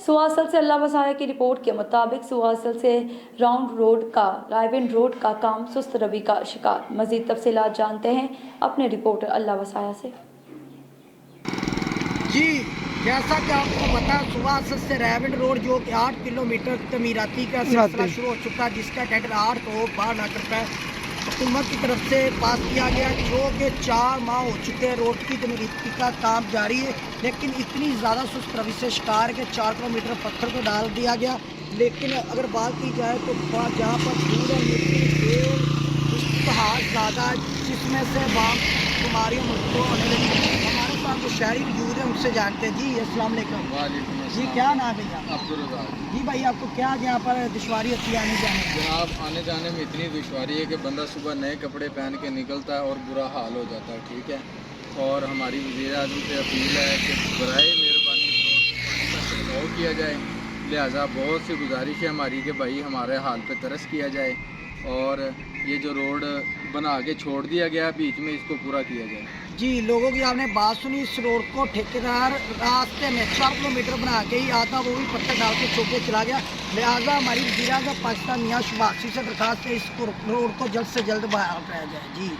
सुवासल से अल्लाह वसाया की रिपोर्ट के मुताबिक सुवासल से रायविंड रोड का काम सुस्त रवि का शिकार। मजीद तफसीलात जानते हैं अपने रिपोर्टर अल्लाह वसाया से। जी, जैसा कि आपको पता है सुवासल से रायविंड रोड जो कि 8 किलोमीटर तमीराती का सिलसिला शुरू हो चुका है, जिसका टेंडर 812 रुपये हुकूमत की तरफ से पास किया गया, जो कि 4 माह हो चुके हैं। रोड की तमीराती का काम जारी है, लेकिन इतनी ज़्यादा सुस्त रवि से शिकार के 4 किलोमीटर पत्थर को डाल दिया गया। लेकिन अगर बात की जाए तो जहाँ पर धूल और मिट्टी इस्तेहाल ज़्यादा है, जिसमें से बाम बीमारियों मृत्यु होने लगी। हमारे पास जो शहरी वजूद है उनसे जानते हैं। जी अस्सलाम वालेकुम। जी क्या नाम है भैया? अब्दुल रज़ाक। जी भाई, आपको क्या यहाँ पर दुश्वारी होती है आने जाने में? जनाब, आने जाने में इतनी दुश्वारी है कि बंदा सुबह नए कपड़े पहन के निकलता है और बुरा हाल हो जाता है। ठीक है, और हमारी वज़ीर आज़म से अपील है कि बराए मेहरबानी पानी का छिड़काव किया जाए। लिहाजा बहुत सी गुजारिश है हमारी कि भाई हमारे हाल पे तरस किया जाए और ये जो रोड बना के छोड़ दिया गया बीच में, इसको पूरा किया जाए। जी, लोगों की आपने बात सुनी। इस रोड को ठेकेदार रास्ते में 4 किलोमीटर बना के ही आता, वो भी पत्थर डाल के छोड़ के चला गया। लिहाजा हमारी वज़ीर आज़म पाकिस्तान मियां शहबाज शरीफ से दरखास्त है इस रोड को जल्द से जल्द बहाल कराया जाए। जी।